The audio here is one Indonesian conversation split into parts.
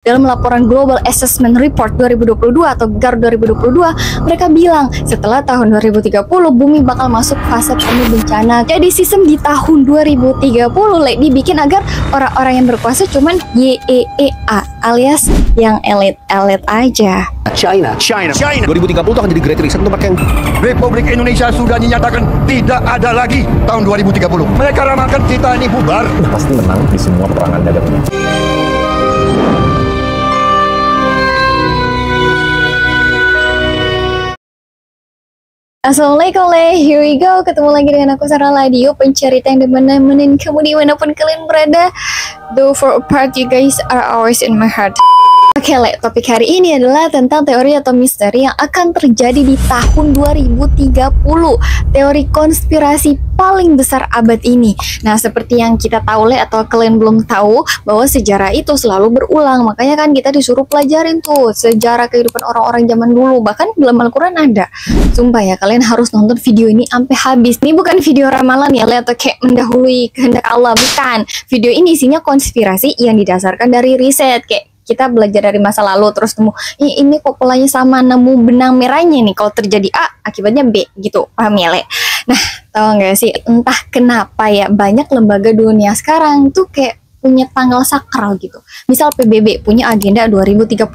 Dalam laporan Global Assessment Report 2022 atau GAR 2022, mereka bilang setelah tahun 2030 bumi bakal masuk fase penuh bencana. Jadi sistem di tahun 2030 dibikin agar orang-orang yang berkuasa cuman YEEA alias yang elit-elit aja. China 2030 itu akan jadi Great Reset untuk yang Republik Indonesia sudah dinyatakan tidak ada lagi tahun 2030. Mereka ramalkan kita ini bubar. Pasti menang di semua perangan dagangnya. Assalamualaikum, here we go. Ketemu lagi dengan aku Sarah Ladio, pencerita yang nemenin kamu dimanapun kalian berada. Though for a part, you guys are always in my heart. Oke, topik hari ini adalah tentang teori atau misteri yang akan terjadi di tahun 2030. Teori konspirasi paling besar abad ini. Nah, seperti yang kita tahu atau kalian belum tahu, bahwa sejarah itu selalu berulang. Makanya kan kita disuruh pelajarin tuh sejarah kehidupan orang-orang zaman dulu. Bahkan dalam Al-Quran ada. Sumpah ya, kalian harus nonton video ini sampai habis. Ini bukan video ramalan ya, atau kayak mendahului kehendak Allah. Bukan. Video ini isinya konspirasi yang didasarkan dari riset. Kayak kita belajar dari masa lalu terus nemu ini kok polanya sama, nemu benang merahnya nih, kalau terjadi A akibatnya B gitu, paham ya Le? Nah, tahu nggak sih, entah kenapa ya banyak lembaga dunia sekarang tuh kayak punya tanggal sakral gitu. Misal PBB punya agenda 2030,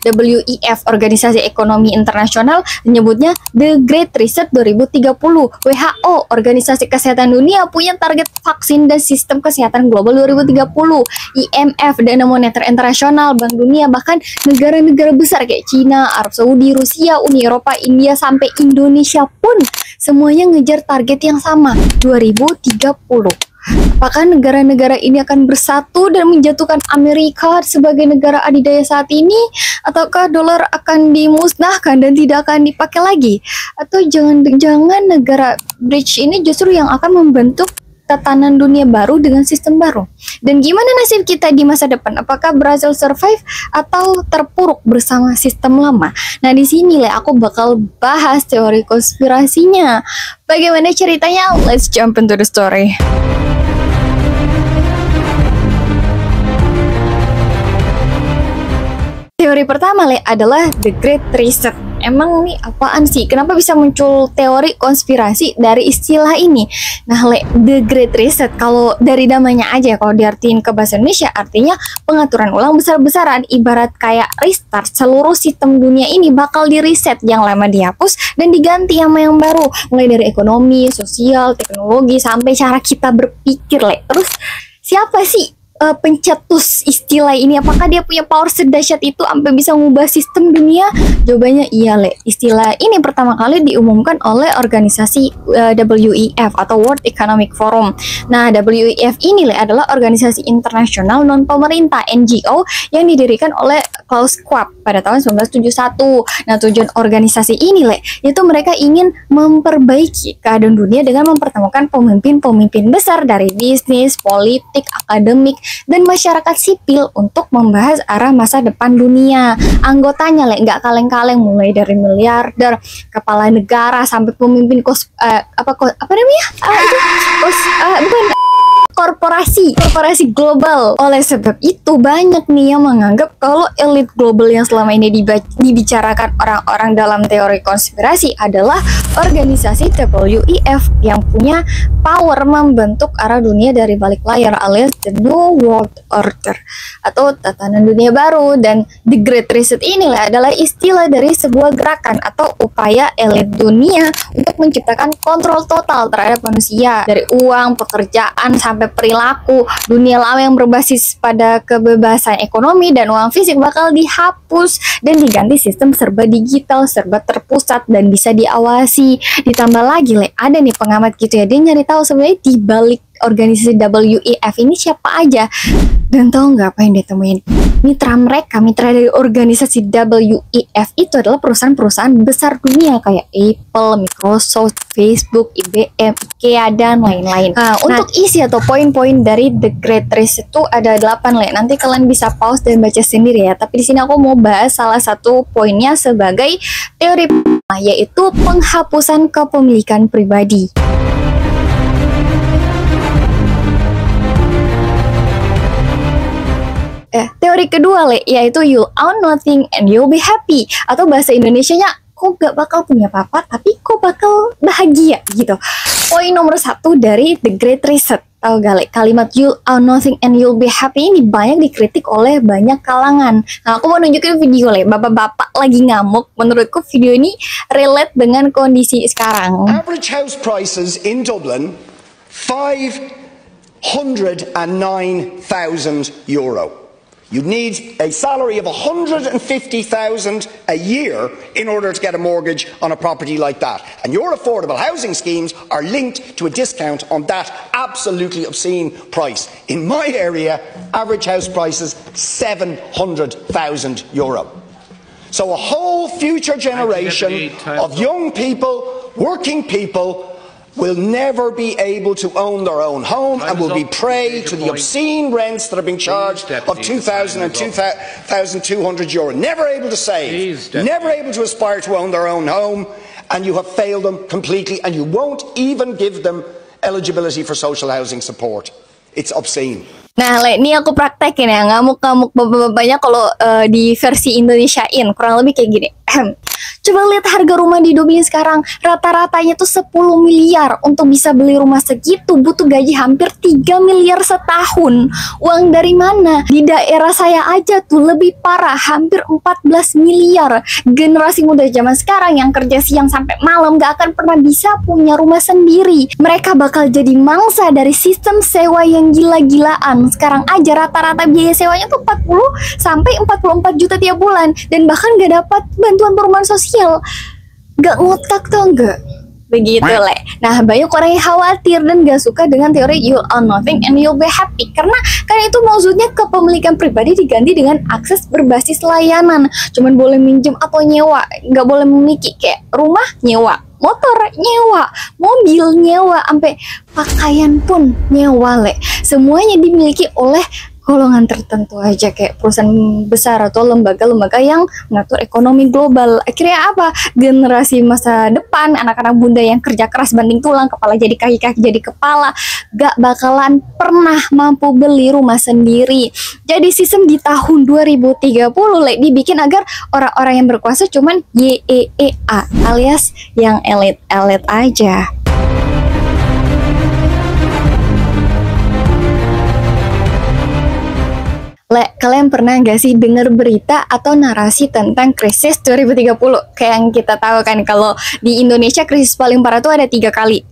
WEF Organisasi Ekonomi Internasional menyebutnya The Great Reset 2030, WHO Organisasi Kesehatan Dunia punya target vaksin dan sistem kesehatan global 2030, IMF Dana Moneter Internasional, Bank Dunia, bahkan negara-negara besar kayak Cina, Arab Saudi, Rusia, Uni Eropa, India sampai Indonesia pun semuanya ngejar target yang sama, 2030. Apakah negara-negara ini akan bersatu dan menjatuhkan Amerika sebagai negara adidaya saat ini? Ataukah dolar akan dimusnahkan dan tidak akan dipakai lagi? Atau jangan-jangan negara bridge ini justru yang akan membentuk tatanan dunia baru dengan sistem baru? Dan gimana nasib kita di masa depan? Apakah Brazil survive atau terpuruk bersama sistem lama? Nah, di sini aku bakal bahas teori konspirasinya. Bagaimana ceritanya? Let's jump into the story. Teori pertama adalah The Great Reset. Emang nih apaan sih? Kenapa bisa muncul teori konspirasi dari istilah ini? Nah, The Great Reset kalau dari namanya aja, kalau diartiin ke bahasa Indonesia artinya pengaturan ulang besar-besaran, ibarat kayak restart. Seluruh sistem dunia ini bakal di reset, yang lama dihapus dan diganti sama yang baru, mulai dari ekonomi, sosial, teknologi sampai cara kita berpikir. Terus siapa sih pencetus istilah ini? Apakah dia punya power sedahsyat itu sampai bisa mengubah sistem dunia? Jawabannya iya, Istilah ini pertama kali diumumkan oleh organisasi WEF atau World Economic Forum. Nah, WEF ini adalah organisasi internasional non-pemerintah NGO yang didirikan oleh Klaus Schwab pada tahun 1971. Nah, tujuan organisasi ini yaitu mereka ingin memperbaiki keadaan dunia dengan mempertemukan pemimpin-pemimpin besar dari bisnis, politik, akademik, dan masyarakat sipil untuk membahas arah masa depan dunia. Anggotanya nggak kaleng-kaleng, mulai dari miliarder, kepala negara sampai pemimpin korporasi global. Oleh sebab itu banyak nih yang menganggap kalau elit global yang selama ini dibicarakan orang-orang dalam teori konspirasi adalah organisasi WEF yang punya power membentuk arah dunia dari balik layar, alias the New World Order atau tatanan dunia baru. Dan The Great Reset inilah adalah istilah dari sebuah gerakan atau upaya elit dunia untuk menciptakan kontrol total terhadap manusia, dari uang, pekerjaan, sampai perilaku. Dunia lama yang berbasis pada kebebasan ekonomi dan uang fisik bakal dihapus dan diganti sistem serba digital, serba terpusat dan bisa diawasi. Ditambah lagi ada nih pengamat gitu ya, dia nyari tahu sebenarnya di balik organisasi WEF ini siapa aja. Dan tahu nggak apa yang dia temuin? Mitra dari organisasi WEF itu adalah perusahaan-perusahaan besar dunia kayak Apple, Microsoft, Facebook, IBM, IKEA, dan lain-lain. Untuk isi atau poin-poin dari The Great Reset itu ada 8 Nanti kalian bisa pause dan baca sendiri ya. Tapi di sini aku mau bahas salah satu poinnya sebagai teori, yaitu penghapusan kepemilikan pribadi. Teori teori kedua, Le, yaitu you'll own nothing and you'll be happy. Atau bahasa Indonesianya, kok gak bakal punya apa-apa, tapi kok bakal bahagia gitu. Poin nomor 1 dari The Great Reset. Tahu gak, Le, kalimat you'll own nothing and you'll be happy ini banyak dikritik oleh banyak kalangan. Nah, aku mau nunjukin video, Le, bapak-bapak lagi ngamuk. Menurutku video ini relate dengan kondisi sekarang. Average house prices in Dublin, €509,000. You'd need a salary of $150,000 a year in order to get a mortgage on a property like that. And your affordable housing schemes are linked to a discount on that absolutely obscene price. In my area, average house prices €700,000. So a whole future generation of young people, working people, will never be able to own their own home and will be prey to the obscene rents that are being charged of €2,000 and €2,200. Never able to save, never able to aspire to own their own home, and you have failed them completely, and you won't even give them eligibility for social housing support. It's obscene. Nah, Le, ini aku praktekin ya, ngamuk-ngamuk bapak-bapaknya kalau di versi Indonesiain, kurang lebih kayak gini. Coba lihat harga rumah di Dublin sekarang, rata-ratanya tuh 10 miliar. Untuk bisa beli rumah segitu butuh gaji hampir 3 miliar setahun. Uang dari mana? Di daerah saya aja tuh lebih parah, hampir 14 miliar. Generasi muda zaman sekarang yang kerja siang sampai malam gak akan pernah bisa punya rumah sendiri. Mereka bakal jadi mangsa dari sistem sewa yang gila-gilaan. Sekarang aja rata-rata biaya sewanya tuh 40 sampai 44 juta tiap bulan, dan bahkan gak dapat bantuan perumahan sosial. Gak ngotak tuh enggak? Begitu, Le. Nah, banyak orang yang khawatir dan gak suka dengan teori you'll own nothing and you'll be happy, karena kan itu maksudnya kepemilikan pribadi diganti dengan akses berbasis layanan. Cuman boleh minjem atau nyewa, gak boleh memiliki. Kayak rumah nyewa, motor nyewa, mobil nyewa, sampai pakaian pun nyewa, Le. Semuanya dimiliki oleh golongan tertentu aja, kayak perusahaan besar atau lembaga-lembaga yang mengatur ekonomi global. Akhirnya apa? Generasi masa depan, anak-anak bunda yang kerja keras banting tulang, kepala jadi kaki, kaki jadi kepala, gak bakalan pernah mampu beli rumah sendiri. Jadi sistem di tahun 2030 dibikin agar orang-orang yang berkuasa cuman YEEA, alias yang elit-elit aja. Le, kalian pernah gak sih dengar berita atau narasi tentang krisis 2030? Kayak yang kita tahu kan, kalau di Indonesia krisis paling parah tuh ada 3 kali.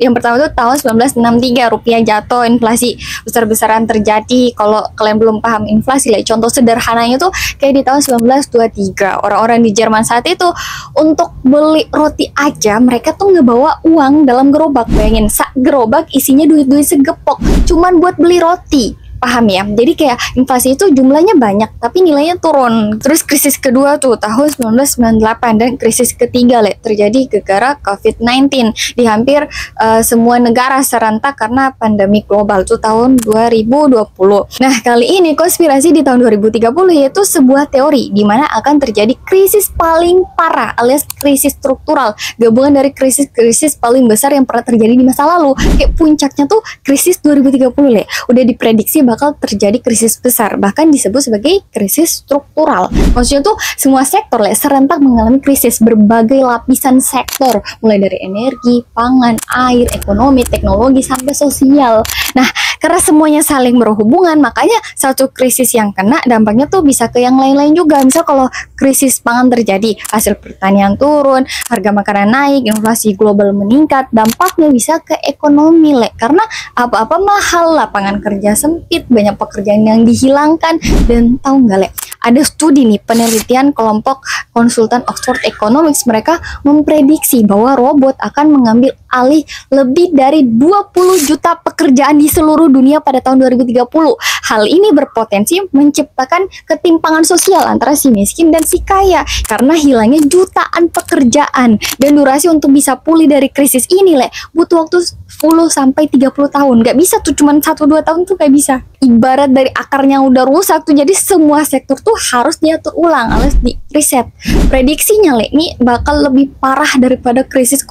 Yang pertama tuh tahun 1963, rupiah jatuh, inflasi besar-besaran terjadi. Kalau kalian belum paham inflasi, Le, contoh sederhananya tuh kayak di tahun 1923. Orang-orang di Jerman saat itu untuk beli roti aja mereka tuh ngebawa uang dalam gerobak. Bayangin, gerobak isinya duit-duit segepok cuman buat beli roti. Paham ya? Jadi kayak inflasi itu jumlahnya banyak tapi nilainya turun. Terus krisis kedua tuh tahun 1998, dan krisis ketiga, Le, terjadi gara-gara COVID-19 di hampir semua negara serentak karena pandemi global tuh tahun 2020. Nah, kali ini konspirasi di tahun 2030 yaitu sebuah teori di mana akan terjadi krisis paling parah alias krisis struktural, gabungan dari krisis-krisis paling besar yang pernah terjadi di masa lalu. Kayak puncaknya tuh krisis 2030, Le. Udah diprediksi bakal terjadi krisis besar, bahkan disebut sebagai krisis struktural. Maksudnya tuh semua sektor, Le, serentak mengalami krisis, berbagai lapisan sektor, mulai dari energi, pangan, air, ekonomi, teknologi, sampai sosial. Nah, karena semuanya saling berhubungan, makanya satu krisis yang kena dampaknya tuh bisa ke yang lain-lain juga. Misal kalau krisis pangan terjadi, hasil pertanian turun, harga makanan naik, inflasi global meningkat, dampaknya bisa ke ekonomi, Le, karena apa-apa mahal, lapangan kerja sempit, banyak pekerjaan yang dihilangkan. Dan tahu nggak, Le, ada studi nih penelitian kelompok konsultan Oxford Economics, mereka memprediksi bahwa robot akan mengambil alih lebih dari 20 juta pekerjaan di seluruh dunia pada tahun 2030. Hal ini berpotensi menciptakan ketimpangan sosial antara si miskin dan si kaya karena hilangnya jutaan pekerjaan. Dan durasi untuk bisa pulih dari krisis ini, Le, butuh waktu 10 sampai 30 tahun. Gak bisa tuh cuman 1-2 tahun tuh gak bisa. Ibarat dari akarnya udah rusak tuh, jadi semua sektor tuh harus diatur ulang alias di reset. Prediksinya, Le, ini bakal lebih parah daripada krisis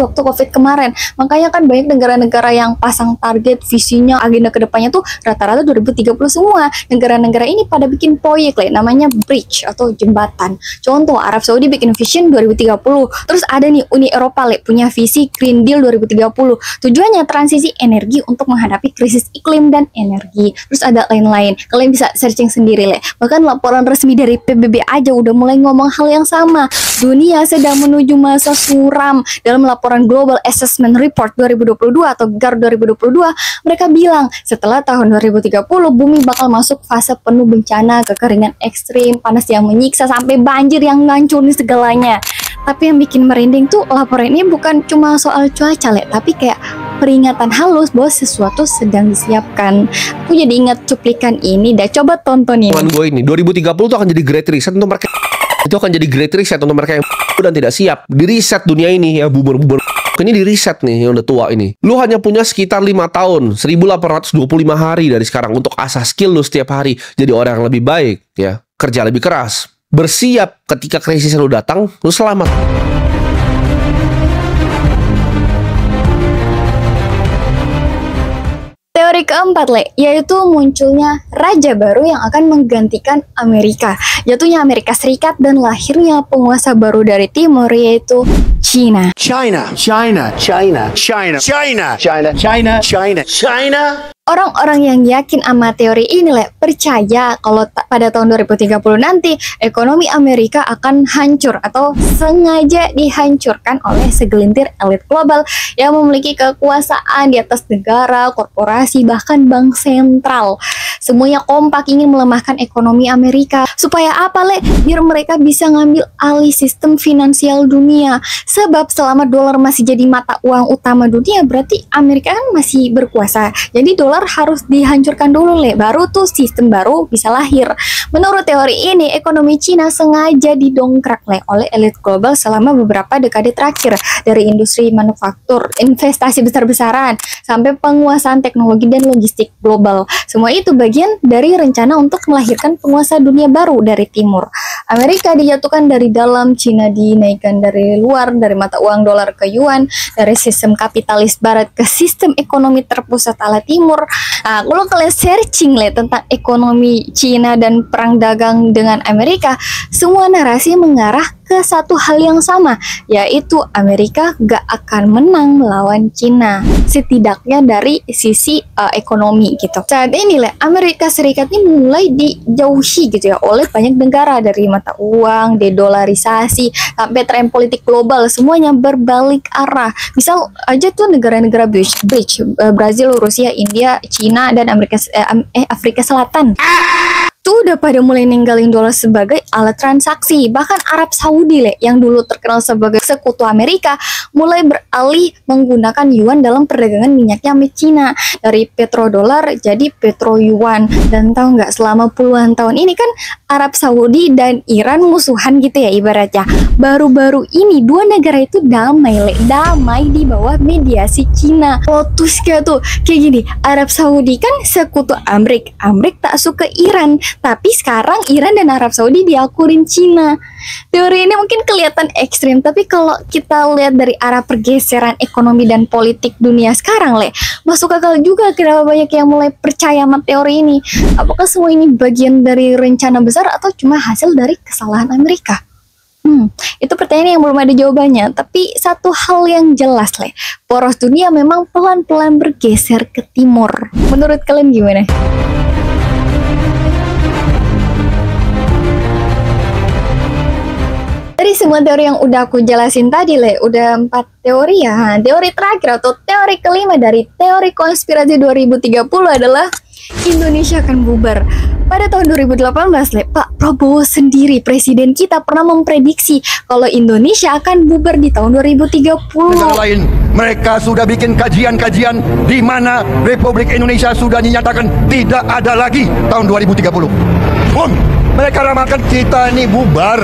waktu COVID kemarin. Makanya kan banyak negara-negara yang pasang target visinya, agenda kedepannya tuh rata-rata 2030 semua. Negara-negara ini pada bikin proyek namanya bridge atau jembatan. Contoh Arab Saudi bikin vision 2030. Terus ada nih Uni Eropa punya visi Green Deal 2030. Tujuannya transisi energi untuk menghadapi krisis iklim dan energi. Terus ada lain-lain. Kalian bisa searching sendiri Bahkan laporan resmi dari PBB aja udah mulai ngomong hal yang sama. Dunia sedang menuju masa suram. Dalam laporan Global Assessment Report 2022 atau GAR 2022, mereka bilang setelah tahun 2030 bumi bakal masuk fase penuh bencana, kekeringan ekstrim, panas yang menyiksa sampai banjir yang ngancurin segalanya. Tapi yang bikin merinding tuh laporan ini bukan cuma soal cuaca tapi kayak peringatan halus bahwa sesuatu sedang disiapkan. Aku jadi ingat cuplikan ini, coba tonton ini. Gue ini 2030 tuh akan jadi great reset untuk mereka. Itu akan jadi great reset untuk mereka yang dan tidak siap. Di reset dunia ini ya, bubur-bubur. Ini di reset nih yang udah tua ini. Lu hanya punya sekitar 5 tahun, 1825 hari dari sekarang untuk asah skill lu setiap hari jadi orang yang lebih baik ya. Kerja lebih keras. Bersiap ketika krisis lu datang, lu selamat. Teori keempat, yaitu munculnya raja baru yang akan menggantikan Amerika. Jatuhnya Amerika Serikat dan lahirnya penguasa baru dari timur, yaitu China. China, China, China, China, China, China, China, China, China. Orang-orang yang yakin sama teori ini percaya kalau pada tahun 2030 nanti ekonomi Amerika akan hancur atau sengaja dihancurkan oleh segelintir elit global yang memiliki kekuasaan di atas negara, korporasi, bahkan bank sentral. Semuanya kompak ingin melemahkan ekonomi Amerika. Supaya apa, Biar mereka bisa ngambil alih sistem finansial dunia. Sebab selama dolar masih jadi mata uang utama dunia, berarti Amerika kan masih berkuasa. Jadi dolar harus dihancurkan dulu, baru tuh sistem baru bisa lahir. Menurut teori ini, ekonomi Cina sengaja didongkrak oleh elit global selama beberapa dekade terakhir. Dari industri manufaktur, investasi besar-besaran, sampai penguasaan teknologi dan logistik global. Semua itu bagian dari rencana untuk melahirkan penguasa dunia baru dari timur. Amerika dijatuhkan dari dalam, Cina dinaikkan dari luar, dari mata uang dolar ke yuan, dari sistem kapitalis barat ke sistem ekonomi terpusat ala timur. Nah, kalau kalian searching tentang ekonomi Cina dan perang dagang dengan Amerika, semua narasi mengarah ke satu hal yang sama, yaitu Amerika gak akan menang melawan Cina, setidaknya dari sisi ekonomi gitu. Saat ini Amerika Serikat ini mulai dijauhi gitu ya oleh banyak negara, dari mata uang, dedolarisasi, sampai tren politik global, semuanya berbalik arah. Misal aja tuh negara-negara bridge, Brazil, Rusia, India, Cina, dan Afrika Selatan. Tuh udah pada mulai ninggalin dolar sebagai alat transaksi. Bahkan Arab Saudi yang dulu terkenal sebagai sekutu Amerika mulai beralih menggunakan yuan dalam perdagangan minyaknya sama Cina. Dari petrodolar jadi petro yuan. Dan tahu nggak, selama puluhan tahun ini kan Arab Saudi dan Iran musuhan gitu ya ibaratnya. Baru-baru ini dua negara itu damai di bawah mediasi Cina. Lotus kayak gini, Arab Saudi kan sekutu Amrik tak suka Iran. Tapi sekarang Iran dan Arab Saudi diakuin Cina. Teori ini mungkin kelihatan ekstrim, tapi kalau kita lihat dari arah pergeseran ekonomi dan politik dunia sekarang, masuk akal juga kenapa banyak yang mulai percaya sama teori ini. Apakah semua ini bagian dari rencana besar atau cuma hasil dari kesalahan Amerika? Itu pertanyaan yang belum ada jawabannya. Tapi satu hal yang jelas, poros dunia memang pelan-pelan bergeser ke timur. Menurut kalian gimana? Dari semua teori yang udah aku jelasin tadi, udah 4 teori ya. Teori terakhir atau teori kelima dari teori konspirasi 2030 adalah Indonesia akan bubar. Pada tahun 2018, Pak Prabowo sendiri, presiden kita, pernah memprediksi kalau Indonesia akan bubar di tahun 2030. Negara lain, mereka sudah bikin kajian-kajian di mana Republik Indonesia sudah dinyatakan tidak ada lagi tahun 2030. Mereka ramalkan kita ini bubar.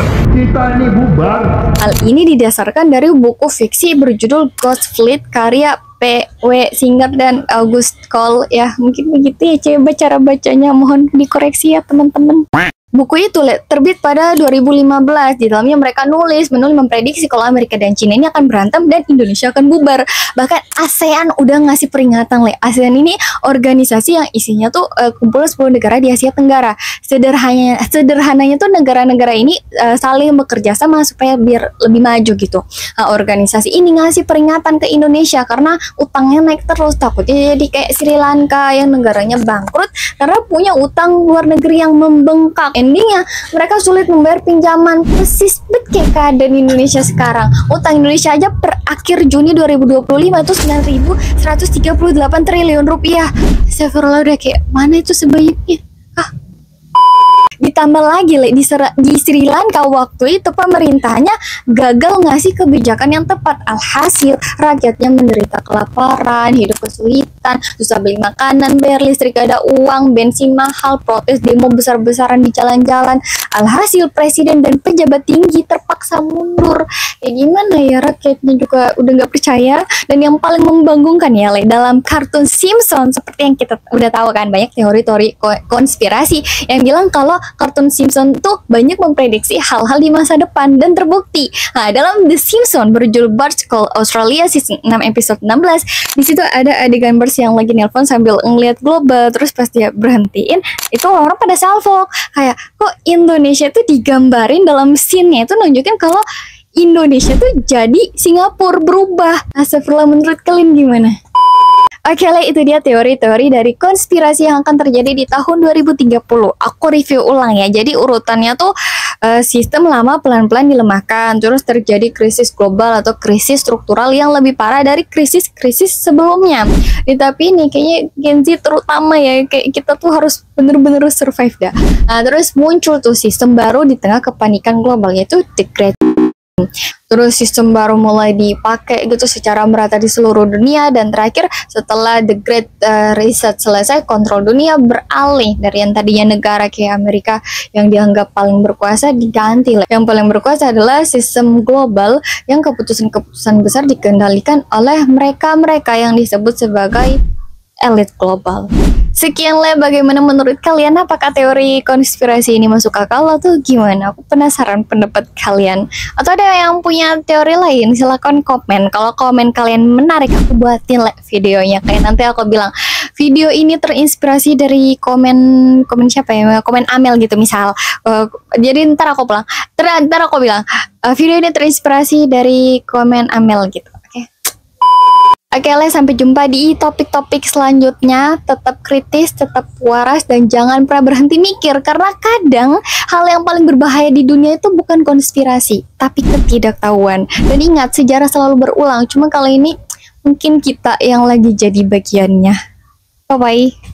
Hal ini didasarkan dari buku fiksi berjudul Ghost Fleet karya P.W. Singer dan August Cole ya. Mungkin begitu ya coba cara bacanya, mohon dikoreksi ya teman-teman. Buku itu terbit pada 2015. Di dalamnya mereka memprediksi kalau Amerika dan Cina ini akan berantem dan Indonesia akan bubar. Bahkan ASEAN udah ngasih peringatan. ASEAN ini organisasi yang isinya tuh kumpul 10 negara di Asia Tenggara. Sederhananya tuh negara-negara ini saling bekerja sama supaya biar lebih maju gitu. Organisasi ini ngasih peringatan ke Indonesia karena utangnya naik terus, takutnya jadi kayak Sri Lanka yang negaranya bangkrut karena punya utang luar negeri yang membengkak. Endingnya mereka sulit membayar pinjaman, persis kayak keadaan Indonesia sekarang. Utang Indonesia aja per akhir Juni 2025 itu 9.138 triliun rupiah. Astagfirullah, udah kayak mana itu sebanyaknya. Ditambah lagi di Sri Lanka waktu itu pemerintahnya gagal ngasih kebijakan yang tepat. Alhasil rakyatnya menderita kelaparan, hidup kesulitan, susah beli makanan, bayar listrik, gak ada uang, bensin mahal, protes, demo besar-besaran di jalan-jalan. Alhasil presiden dan pejabat tinggi terpaksa mundur. Ya gimana ya, rakyatnya juga udah gak percaya. Dan yang paling membanggakan ya dalam kartun Simpson, seperti yang kita udah tahu kan, banyak teori-teori konspirasi yang bilang kalau kartun Simpson tuh banyak memprediksi hal-hal di masa depan dan terbukti. Nah, dalam The Simpsons berjudul Bart's Call Australia season 6 episode 16, di situ ada adegan Bart yang lagi nelpon sambil ngeliat global, terus pas dia berhentiin, itu orang pada salvo kayak kok Indonesia tuh digambarin dalam scene-nya itu nunjukin kalau Indonesia tuh jadi Singapura berubah. Astagfirullah, menurut kalian gimana? Oke, itu dia teori-teori dari konspirasi yang akan terjadi di tahun 2030. Aku review ulang ya. Jadi urutannya tuh sistem lama pelan-pelan dilemahkan, terus terjadi krisis global atau krisis struktural yang lebih parah dari krisis-krisis sebelumnya. Tapi ini kayaknya Gen Z terutama ya, kayak kita tuh harus bener-bener survive dah. Nah, terus muncul tuh sistem baru di tengah kepanikan global, yaitu The Great. Terus sistem baru mulai dipakai gitu secara merata di seluruh dunia, dan terakhir setelah The Great Reset selesai, kontrol dunia beralih dari yang tadinya negara kayak Amerika yang dianggap paling berkuasa diganti. Yang paling berkuasa adalah sistem global yang keputusan-keputusan besar dikendalikan oleh mereka-mereka yang disebut sebagai elit global. Sekian lah, bagaimana menurut kalian? Apakah teori konspirasi ini masuk akal atau gimana? Aku penasaran pendapat kalian. Atau ada yang punya teori lain? Silahkan komen. Kalau komen kalian menarik, aku buatin videonya. Kayak nanti aku bilang video ini terinspirasi dari komen siapa ya? Komen Amel gitu misal. Jadi ntar aku bilang video ini terinspirasi dari komen Amel gitu. Oke, sampai jumpa di topik-topik selanjutnya. Tetap kritis, tetap waras, dan jangan pernah berhenti mikir. Karena kadang hal yang paling berbahaya di dunia itu bukan konspirasi, tapi ketidaktahuan. Dan ingat, sejarah selalu berulang. Cuma kali ini mungkin kita yang lagi jadi bagiannya. Bye-bye.